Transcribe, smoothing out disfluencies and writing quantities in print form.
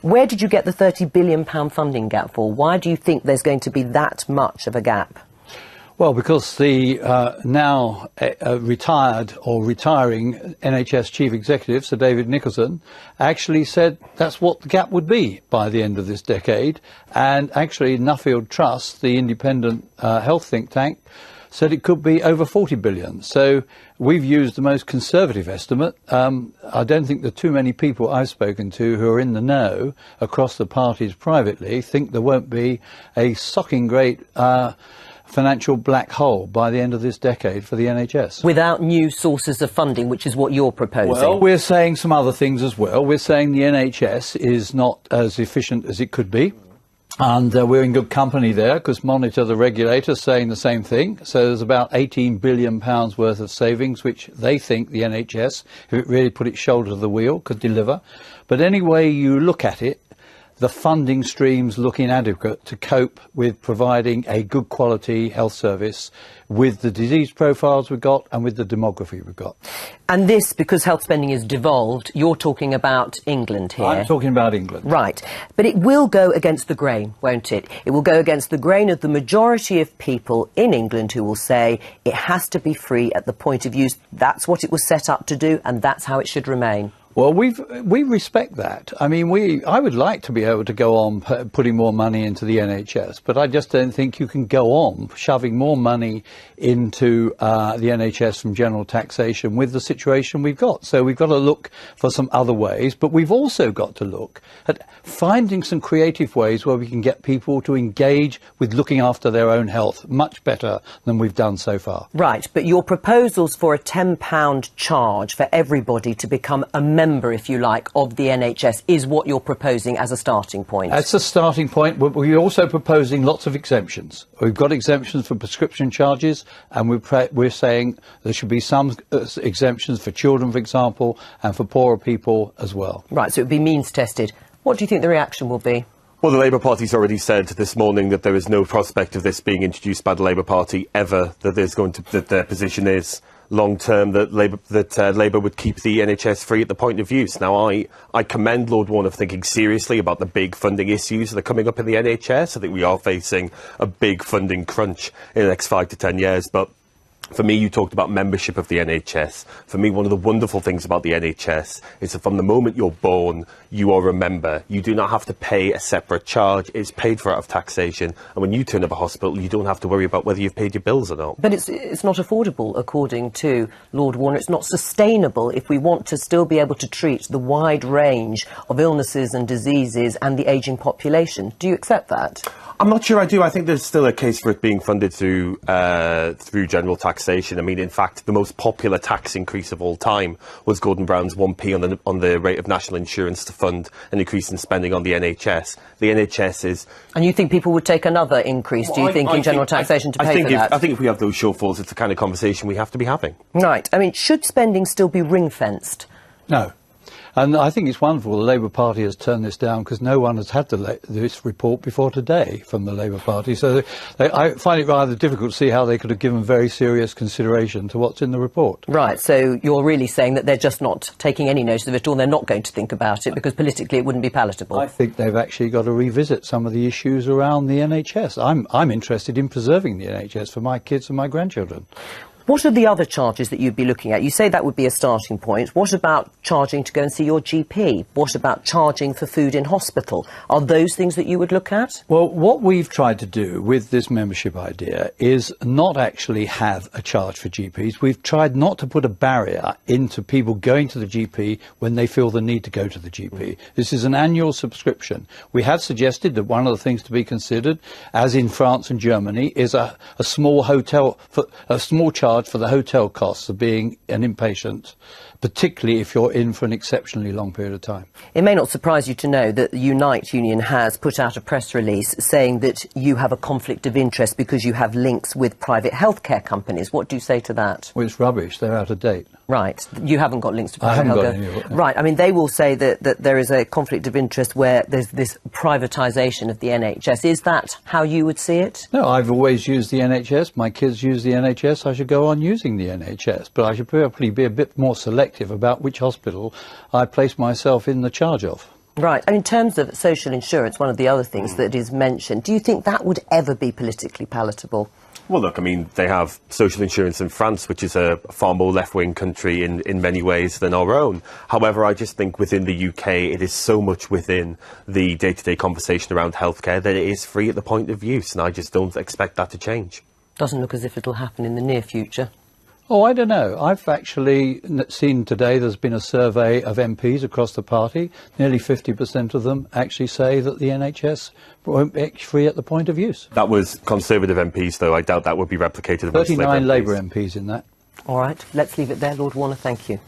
Where did you get the £30 billion funding gap for? Why do you think there's going to be that much of a gap? Well, because the now retired or retiring NHS Chief Executive, Sir David Nicholson, actually said that's what the gap would be by the end of this decade. And actually, Nuffield Trust, the independent health think tank, said it could be over 40 billion. So we've used the most conservative estimate. I don't think there are too many people I've spoken to who are in the know across the parties privately think there won't be a socking great financial black hole by the end of this decade for the NHS. Without new sources of funding, which is what you're proposing. Well, we're saying some other things as well. We're saying the NHS is not as efficient as it could be. And we're in good company there because Monitor, the regulator, is saying the same thing. So there's about £18 billion worth of savings, which they think the NHS, if it really put its shoulder to the wheel, could deliver. But any way you look at it, the funding streams look inadequate to cope with providing a good quality health service with the disease profiles we've got and with the demography we've got. And this, because health spending is devolved, you're talking about England here. I'm talking about England. Right. But it will go against the grain, won't it? It will go against the grain of the majority of people in England who will say it has to be free at the point of use. That's what it was set up to do, and that's how it should remain. Well, we respect that. I mean, I would like to be able to go on putting more money into the NHS, but I just don't think you can go on shoving more money into the NHS from general taxation with the situation we've got. So we've got to look for some other ways, but we've also got to look at finding some creative ways where we can get people to engage with looking after their own health much better than we've done so far. Right, but your proposals for a £10 charge for everybody to become a member, if you like, of the NHS is what you're proposing as a starting point. That's a starting point, but we're also proposing lots of exemptions. We've got exemptions for prescription charges, and we're saying there should be some exemptions for children, for example, and for poorer people as well. Right, so it would be means tested. What do you think the reaction will be? Well, the Labour Party's already said this morning that there is no prospect of this being introduced by the Labour Party ever, that their position is long-term that Labour would keep the NHS free at the point of use. Now, I commend Lord Warner for thinking seriously about the big funding issues that are coming up in the NHS. I think we are facing a big funding crunch in the next 5 to 10 years, but for me, you talked about membership of the NHS. For me, one of the wonderful things about the NHS is that from the moment you're born, you are a member. You do not have to pay a separate charge. It's paid for out of taxation. And when you turn up a hospital, you don't have to worry about whether you've paid your bills or not. But it's not affordable, according to Lord Warner. It's not sustainable if we want to still be able to treat the wide range of illnesses and diseases and the ageing population. Do you accept that? I'm not sure I do. I think there's still a case for it being funded through general taxation. I mean, in fact, the most popular tax increase of all time was Gordon Brown's 1p on the rate of national insurance to fund an increase in spending on the NHS. The NHS is... And you think people would take another increase, do you think, in general taxation to pay for that? I think if we have those shortfalls, it's the kind of conversation we have to be having. Right. I mean, should spending still be ring-fenced? No. And I think it's wonderful the Labour Party has turned this down because no one has had this report before today from the Labour Party. So I find it rather difficult to see how they could have given very serious consideration to what's in the report. Right, so you're really saying that they're just not taking any notice of it, or they're not going to think about it because politically it wouldn't be palatable? I think they've actually got to revisit some of the issues around the NHS. I'm interested in preserving the NHS for my kids and my grandchildren. What are the other charges that you'd be looking at? You say that would be a starting point. What about charging to go and see your GP? What about charging for food in hospital? Are those things that you would look at? Well, what we've tried to do with this membership idea is not actually have a charge for GPs. We've tried not to put a barrier into people going to the GP when they feel the need to go to the GP. This is an annual subscription. We have suggested that one of the things to be considered, as in France and Germany, is a small charge for the hotel costs of being an inpatient, particularly if you're in for an exceptionally long period of time. It may not surprise you to know that the Unite Union has put out a press release saying that you have a conflict of interest because you have links with private healthcare companies. What do you say to that? Well, it's rubbish. They're out of date. Right. You haven't got links to private healthcare. I haven't got any. Right. I mean, they will say that there is a conflict of interest where there's this privatisation of the NHS. Is that how you would see it? No, I've always used the NHS. My kids use the NHS. I should go on using the NHS. But I should probably be a bit more selective about which hospital I place myself in the charge of. Right. And in terms of social insurance, one of the other things that is mentioned, do you think that would ever be politically palatable? Well, look, I mean, they have social insurance in France, which is a far more left-wing country in many ways than our own. However, I just think within the UK, it is so much within the day-to-day conversation around healthcare that it is free at the point of use, and I just don't expect that to change. Doesn't look as if it'll happen in the near future. Oh, I don't know. I've actually seen today there's been a survey of MPs across the party. Nearly 50% of them actually say that the NHS won't be free at the point of use. That was Conservative MPs, though. I doubt that would be replicated amongst 39 Labour MPs. Labour MPs in that. All right, let's leave it there. Lord Warner, thank you.